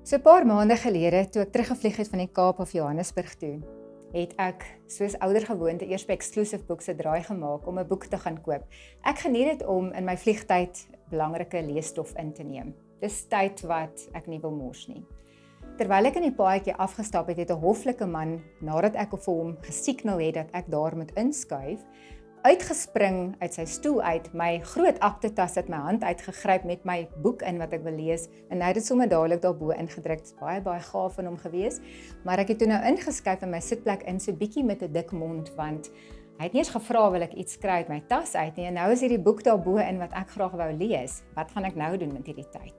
So 'n paar maande gelede, toe ek teruggevlieg het van die Kaap af Johannesburg toe, het ek soos ouer gewoonte eers by Exclusive Books 'n draai gemaak om 'n boek te gaan koop. Ek geniet dit om in my vliegtyd belangrike leesstof in te neem. Dis tyd wat ek nie wil mors nie. Terwyl ek in die paadjie afgestap het, het 'n hoflike man, nadat ek vir hom gesignal het dat ek daar moet inskuif, uitgespring uit sy stoel uit, my groot aktetas uit my hand uitgegryp met my boek in wat ek wil lees, en hy het dit sommer dadelik daarbo ingedruk. Dit is baie gaaf van hom gewees, maar ek het toe nou ingeskuif in my sitplek in, so bietjie met 'n dik mond, want hy het nie eens gevra wil ek iets kry uit my tas uit nie, en nou is hierdie boek daarbo in wat ek graag wou lees. Wat gaan ek nou doen met hierdie tyd?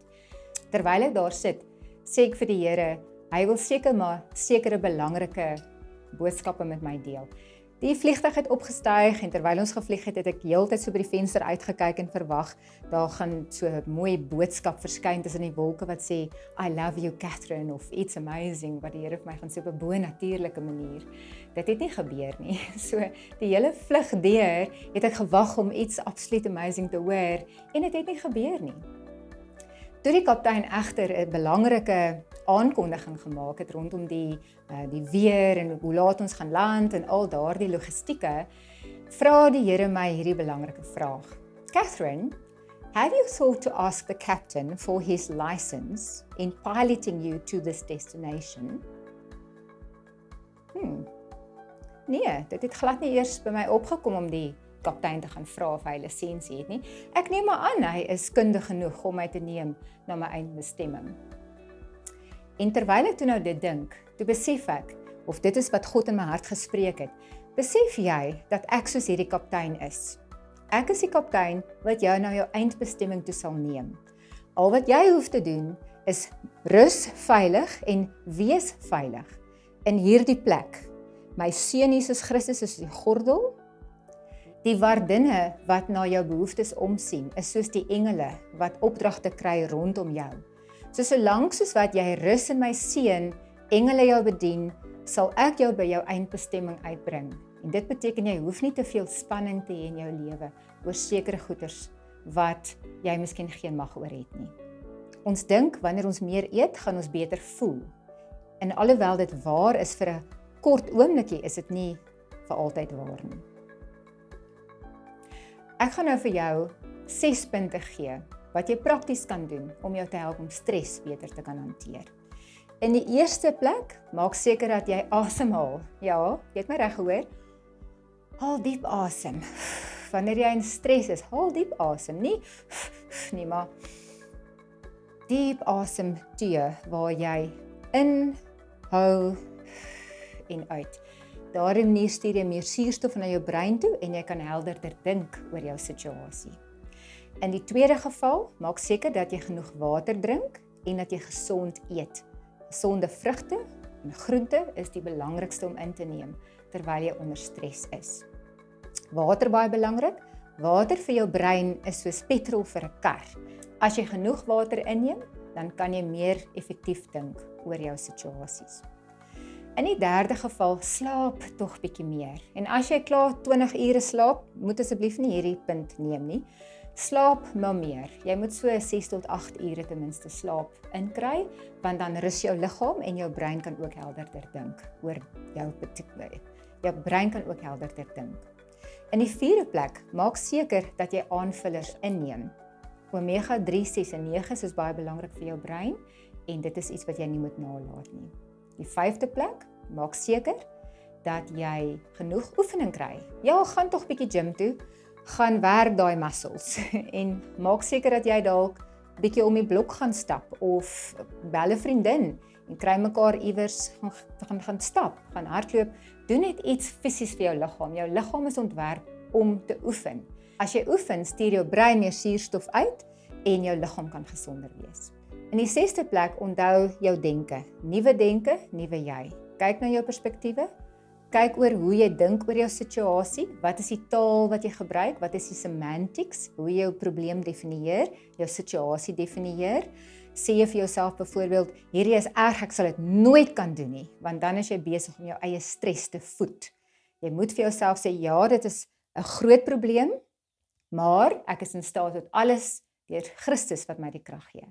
Terwyl ek daar sit, sê ek vir die Here, hy wil seker maar sekere belangrike boodskappe met my deel. Die vliegtuig het opgestyg en terwyl ons gevlieg het, het ek heeltyd so by die venster uitgekyk en verwag, daar gaan so 'n mooi boodskap verskyn tussen die wolke wat sê, I love you Catherine, of it's amazing, wat die Here vir my gaan sê op 'n bo-natuurlike manier. Dit het nie gebeur nie. So die hele vlug deur het ek gewag om iets absoluut amazing te hoor, en dit het nie gebeur nie. Toe die kaptein egter 'n belangrike aankondiging gemaak het rondom die weer en hoe laat ons gaan land en al daardie logistieke, vra die Here my hierdie belangrike vraag. Catherine, have you thought to ask the captain for his license in piloting you to this destination? Nee, dit het glad nie eers by my opgekom om die kaptein te gaan vra of hy lisensie het nie. Ek neem maar aan, hy is kundig genoeg om my te neem na my eindbestemming. En terwyl ek toe nou dit dink, toe besef ek, of dit is wat God in my hart gespreek het, besef jy dat ek soos hierdie kaptein is. Ek is die kaptein wat jou na jou eindbestemming toe sal neem. Al wat jy hoef te doen, is rus veilig en wees veilig in hierdie plek. My seun Jesus Christus is die gordel. Die waardinne wat na jou behoeftes omsien, is soos die engele wat opdragte kry rondom jou. So solank soos wat jy rus in my seun, engele jou bedien, sal ek jou by jou eindbestemming uitbring. En dit beteken jy hoef nie te veel spanning te hê in jou lewe oor sekere goeders wat jy miskien geen mag oor het nie. Ons dink wanneer ons meer eet, gaan ons beter voel. En alhoewel dit waar is vir 'n kort oomblikie, is dit nie vir altyd waar nie. Ek gaan nou vir jou 6 punte gee wat jy prakties kan doen om jou te help om stres beter te kan hanteer. In die eerste plek, maak seker dat jy asemhaal. Ja, jy het my reg gehoor. Haal diep asem. Wanneer jy in stres is, haal diep asem. Nie maar diep asem toe waar jy inhou en uit. Daarin manier stuur jy meer suurstof na jou brein toe en jy kan helderder dink oor jou situasie. In die tweede geval, maak seker dat jy genoeg water drink en dat jy gesond eet. Gesonde vrugte en groente is die belangrikste om in te neem terwyl jy onder stres is. Water baie belangrik. Water vir jou brein is soos petrol vir 'n kar. As jy genoeg water inneem, dan kan jy meer effektief dink oor jou situasies. In die derde geval, slaap tog bietjie meer. En as jy klaar 20 ure slaap, moet asseblief nie hierdie punt neem nie. Slaap maar meer. Jy moet so 6 tot 8 ure ten minste slaap inkry, want dan rus jou liggaam en jou brein kan ook helderder dink oor jou brein kan ook helderder dink. In die vierde plek, maak seker dat jy aanvullers inneem. Omega 3, 6 en 9 is baie belangrik vir jou brein en dit is iets wat jy nie moet nalat nie. Die vyfde plek, maak seker dat jy genoeg oefening kry. Ja, gaan tog bietjie gym toe, gaan werk daai muscles en maak seker dat jy dalk bietjie om die blok gaan stap of bel 'n vriendin en kry mekaar iewers gaan stap, gaan hardloop. Doen net iets fisies vir jou liggaam. Jou liggaam is ontwerp om te oefen. As jy oefen, stuur jou brein meer suurstof uit en jou liggaam kan gesonder wees. In die 6de plek, onthou jou denke. Nuwe denke, nuwe jy. Kyk na jou perspektiewe. Kyk oor hoe jy dink oor jou situasie. Wat is die taal wat jy gebruik? Wat is die semantics? Hoe jy jou probleem definieer, jou situasie definieer. Sê jy vir jouself byvoorbeeld, hierdie is erg, ek sal dit nooit kan doen nie, want dan is jy besig om jou eie stres te voed. Jy moet vir jouself sê, ja, dit is 'n groot probleem, maar ek is in staat tot alles deur Christus wat my die krag gee.